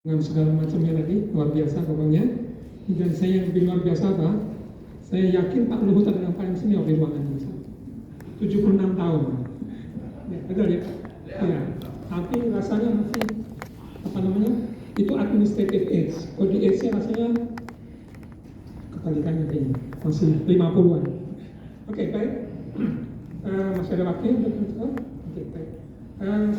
dengan segala macamnya tadi, luar biasa pokoknya. Dan saya yang lebih luar biasa apa? Saya yakin Pak Luhut adalah yang paling senior di ruangan ini. 76 tahun. Ya, betul ya? Ya. Tapi rasanya masih, apa namanya, itu administrative age. Kalau di age-nya rasanya kebalikannya kayaknya, masih 50-an. Oke, baik. Masih ada waktu untuk berbicara? Oke, baik.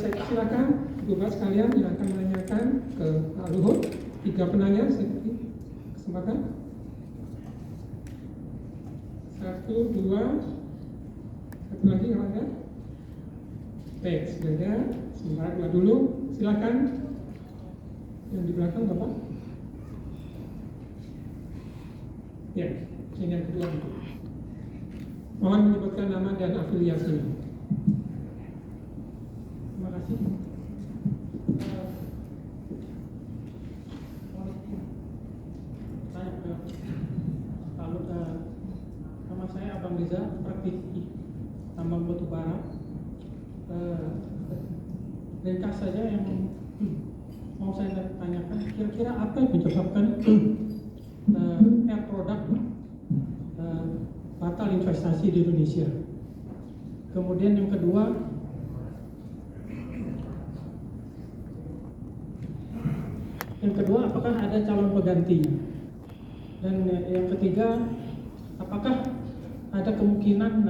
Saya silakan berdua sekalian yang akan menanyakan ke Pak Luhut. 3 penanya, saya beri kesempatan. 1, 2, satu lagi kalau ada. Baik, sudah ada. Sebentar, 2 dulu. Silakan. Yang di belakang, Bapak. Ya, ini yang kedua. Mohon menyebutkan nama dan afiliasi. Terima kasih. Nama saya Abang Riza, praktisi tambang batu bara. Ringkas saja yang mau saya tanyakan, kira-kira apa yang menyebabkan Air Product batal investasi di Indonesia? Kemudian yang kedua, apakah ada calon penggantinya? Dan yang ketiga, apakah ada kemungkinan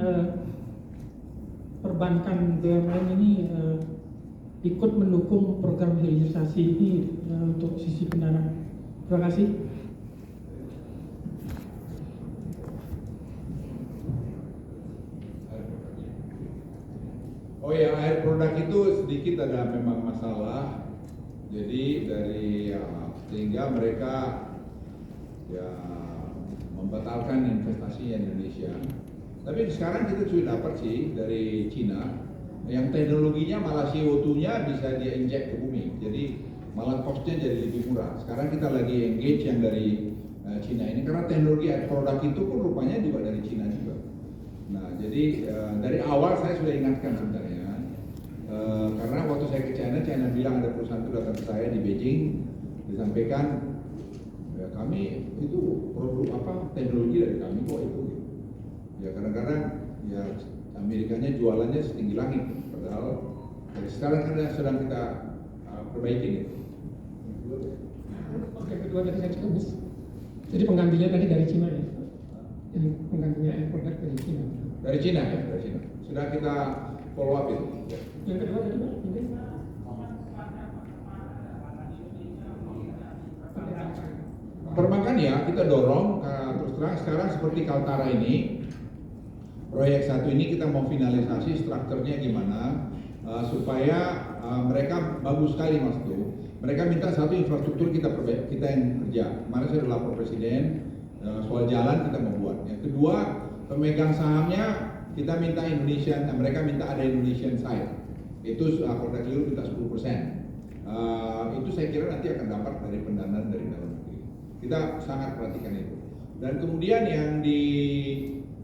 perbankan BUMN ini ikut mendukung program hilirisasi ini untuk sisi pendanaan? Terima kasih. Oh ya, air produk itu sedikit ada memang masalah. Jadi sehingga mereka ya membatalkan investasi Indonesia. Tapi sekarang kita sudah dapat sih dari Cina yang teknologinya malah CO2-nya bisa dia injek ke bumi. Jadi malah cost-nya jadi lebih murah. Sekarang kita lagi engage yang dari Cina ini karena teknologi air produk itu pun rupanya juga dari Cina juga. Nah, jadi dari awal saya sudah ingatkan sebenarnya. Karena waktu saya ke China bilang ada perusahaan itu datang ke saya di Beijing, disampaikan ya kami itu produk apa teknologi dari kami kok itu. Ya kadang-kadang ya Amerikanya jualannya setinggi langit, padahal dari sekarang kan sedang kita perbaiki itu. Oke, kedua dari saya juga, Mas. Jadi penggantinya tadi dari Cina ya? Yang penggantinya Air Product dari Cina. Dari Cina ya, dari Cina. Sudah kita follow up itu. Yang kedua tadi Pak, mungkin perbankan ya kita dorong terus terang sekarang seperti Kaltara ini proyek 1 ini kita mau finalisasi strukturnya gimana supaya mereka bagus sekali Mas tuh. Mereka minta satu infrastruktur kita yang kerja. Kemarin saya sudah lapor presiden soal jalan kita mau buat. Yang kedua pemegang sahamnya kita minta Indonesian, mereka minta ada Indonesian side. Itu produk Liu minta 10%. Itu saya kira nanti akan dapat dari pendanaan dari dalam negeri. Kita sangat perhatikan itu. Dan kemudian yang di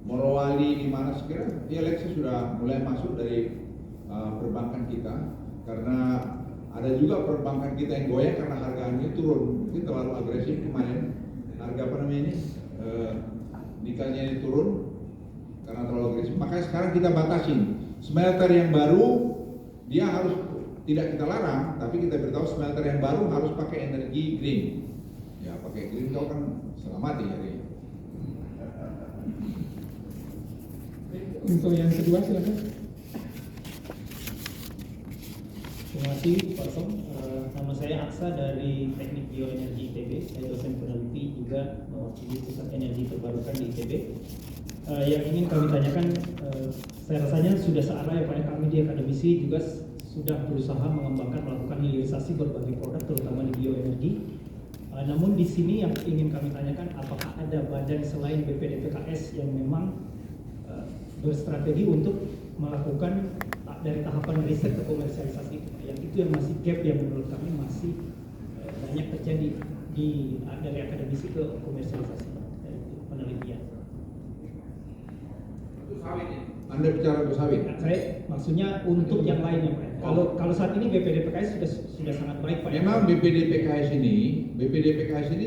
Morowali di mana sekira, ya Lexus sudah mulai masuk dari perbankan kita karena ada juga perbankan kita yang goyang karena harganya turun. Mungkin terlalu agresif kemarin harga apa namanya ini nikelnya ini turun karena terlalu agresif. Makanya sekarang kita batasin smelter yang baru dia harus tidak kita larang, tapi kita beritahu smelter yang baru harus pakai energi green. Ya pakai green kau kan selamat ya. untuk yang kedua silakan. Terima kasih Pak Som. Nama saya Aksa dari Teknik Bioenergi ITB. Saya dosen peneliti juga mewakili Pusat Energi Terbarukan di ITB. Yang ingin kami tanyakan, saya rasanya sudah searah ya Pak, kami di akademisi juga sudah berusaha mengembangkan melakukan hilirisasi berbagai produk terutama di bioenergi. Namun di sini yang ingin kami tanyakan, apakah ada badan selain BPDPKS yang memang berstrategi untuk melakukan dari tahapan riset ke komersialisasi itu yang masih gap yang menurut kami masih banyak terjadi dari akademisi ke komersialisasi dari penelitian. Anda bicara untuk sawit? Saya maksudnya untuk yang lainnya Pak. Kalau saat ini BPD PKS sudah sangat baik Pak. Memang BPD PKS ini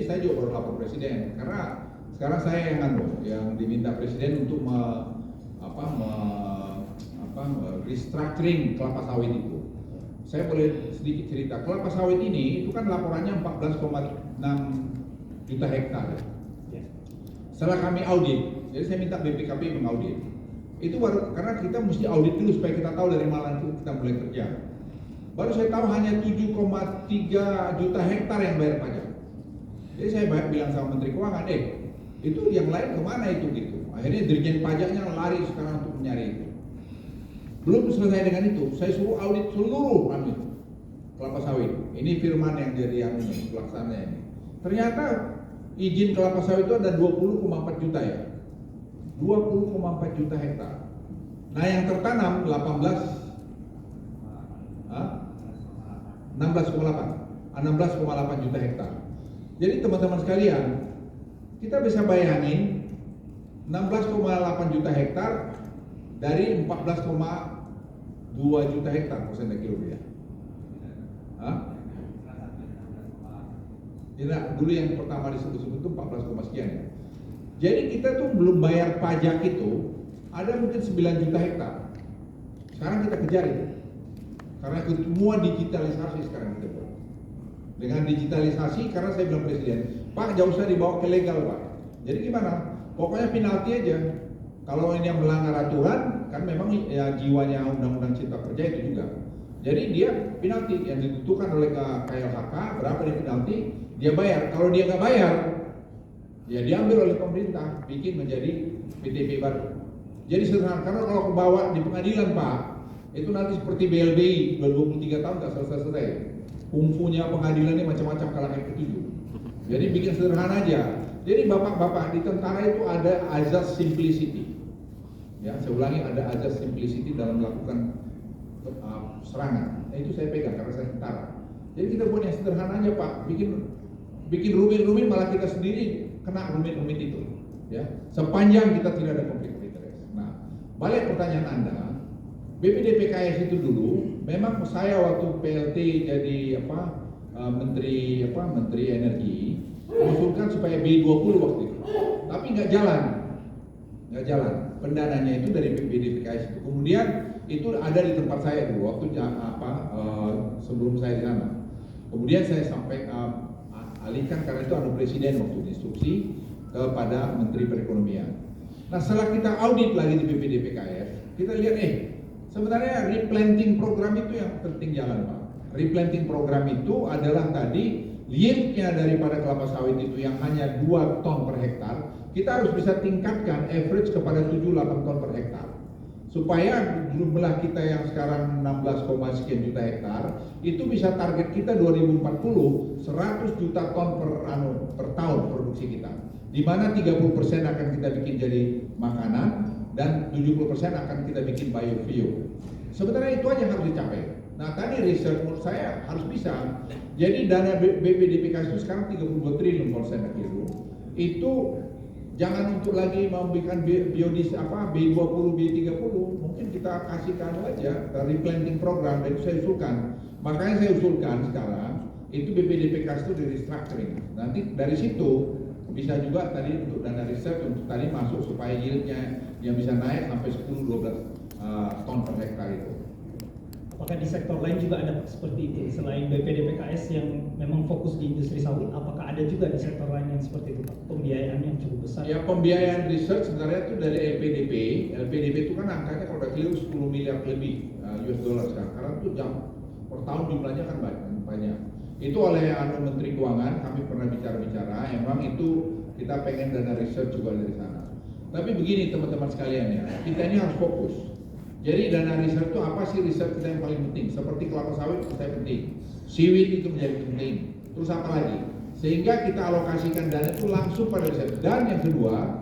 saya juga baru lapor presiden karena sekarang saya yang diminta presiden untuk restructuring kelapa sawit itu. Saya boleh sedikit cerita. Kelapa sawit ini itu kan laporannya 14,6 juta hektar. Setelah kami audit, jadi saya minta BPKP mengaudit. Itu baru karena kita mesti audit dulu supaya kita tahu dari mana kita mulai kerja. Baru saya tahu hanya 7,3 juta hektar yang bayar pajak. Jadi saya bilang sama Menteri Keuangan, itu yang lain kemana itu gitu. Akhirnya Dirjen Pajaknya lari sekarang untuk mencari itu. Belum selesai dengan itu, saya suruh audit seluruh kelapa sawit. Ini Firman yang jadi yang pelaksana ini. Ternyata izin kelapa sawit itu ada 20,4 juta ya. 20,4 juta hektar. Nah yang tertanam 16,8 juta hektar. Jadi teman-teman sekalian, kita bisa bayangin 16,8 juta hektar dari 14,2 juta hektar persen kilo ya. Tidak, dulu yang pertama disebut-sebut itu 14, sekian ya. Jadi kita tuh belum bayar pajak itu ada mungkin 9 juta hektar. Sekarang kita kejar itu. Karena semua digitalisasi sekarang kita buat. Dengan digitalisasi, karena saya bilang presiden, Pak jauh usah dibawa ke legal Pak. Jadi gimana? Pokoknya penalti aja. Kalau ini yang melanggar aturan, kan memang ya jiwanya undang-undang cipta kerja itu juga. Jadi dia penalti yang ditentukan oleh KLHK berapa dia penalti, dia bayar. Kalau dia nggak bayar, ya diambil oleh pemerintah, bikin menjadi PTP baru. Jadi sederhana, karena kalau kebawa di pengadilan Pak, itu nanti seperti BLBI 23 tahun nggak selesai-selesai. Kungfunya pengadilan ini macam-macam kalangan ketujuh. Jadi bikin sederhana aja. Jadi bapak-bapak di tentara itu ada azas simplicity. Ya, saya ulangi, ada azas simplicity dalam melakukan serangan. Itu saya pegang karena saya tentara. Jadi kita buat yang sederhana aja Pak, bikin rumit-rumit malah kita sendiri kena rumit-rumit itu. Ya, sepanjang kita tidak ada konflik of interest. Nah, balik pertanyaan Anda, BPD PKS itu dulu, memang saya waktu PLT jadi Menteri Energi, mengusulkan supaya B20 waktu itu, tapi nggak jalan. Pendananya itu dari BPD PKS itu. Kemudian itu ada di tempat saya dulu waktu sebelum saya di sana. Kemudian saya sampai alihkan karena itu ada presiden waktu instruksi kepada Menteri Perekonomian. Nah setelah kita audit lagi di BPD PKS, kita lihat sebenarnya replanting program itu yang penting jalan Pak. Replanting program itu adalah tadi yieldnya daripada kelapa sawit itu yang hanya 2 ton per hektar, kita harus bisa tingkatkan average kepada 7-8 ton per hektar. Supaya jumlah kita yang sekarang 16, sekian juta hektar, itu bisa target kita 2040 100 juta ton per tahun produksi kita. Di mana 30% akan kita bikin jadi makanan dan 70% akan kita bikin biofuel. Sebenarnya itu aja yang harus dicapai. Nah tadi riset menurut saya harus bisa. Jadi dana BPD PKS itu sekarang 32 triliun kalau saya kira. Itu jangan untuk lagi memberikan biodis B20, B30, mungkin kita kasihkan aja replanting program dan itu saya usulkan. Makanya saya usulkan sekarang itu BPD PKS itu di restructuring. Nanti dari situ bisa juga tadi untuk dana riset untuk tadi masuk supaya yieldnya yang bisa naik sampai 10-12 ton per hektar itu. Apakah di sektor lain juga ada seperti itu? Selain BPD PKS yang memang fokus di industri sawit, apakah ada juga di sektor lain yang seperti itu Pak? Pembiayaan yang cukup besar? Ya pembiayaan riset sebenarnya itu dari LPDP. LPDP itu kan angkanya kalau udah keliru 10 miliar lebih US dollar sekarang. Karena itu per tahun jumlahnya kan banyak. Itu oleh Menteri Keuangan kami pernah bicara-bicara. Emang itu kita pengen dana riset juga dari sana. Tapi begini teman-teman sekalian ya, kita ini harus fokus. Jadi dana riset itu apa sih riset kita yang paling penting? Seperti kelapa sawit itu saya penting, seaweed itu menjadi penting. Terus apa lagi? Sehingga kita alokasikan dana itu langsung pada riset. Dan yang kedua,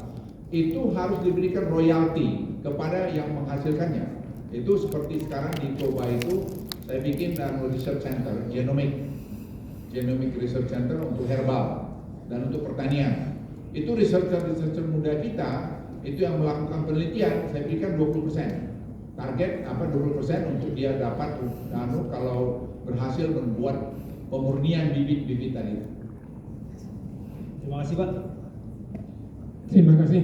itu harus diberikan royalti kepada yang menghasilkannya. Itu seperti sekarang di Toba itu saya bikin research center, genomic research center untuk herbal dan untuk pertanian. Itu researcher muda kita itu yang melakukan penelitian saya berikan 20%. target 20% untuk dia dapat kalau berhasil membuat pemurnian bibit-bibit tadi. Terima kasih Pak. Terima kasih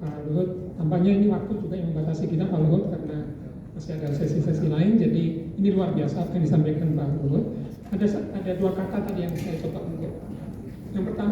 Pak Luhut. Tampaknya ini waktu juga yang membatasi kita Pak Luhut karena masih ada sesi-sesi lain. Jadi ini luar biasa apa yang disampaikan Pak Luhut. Ada dua kata tadi yang saya coba untuk. Yang pertama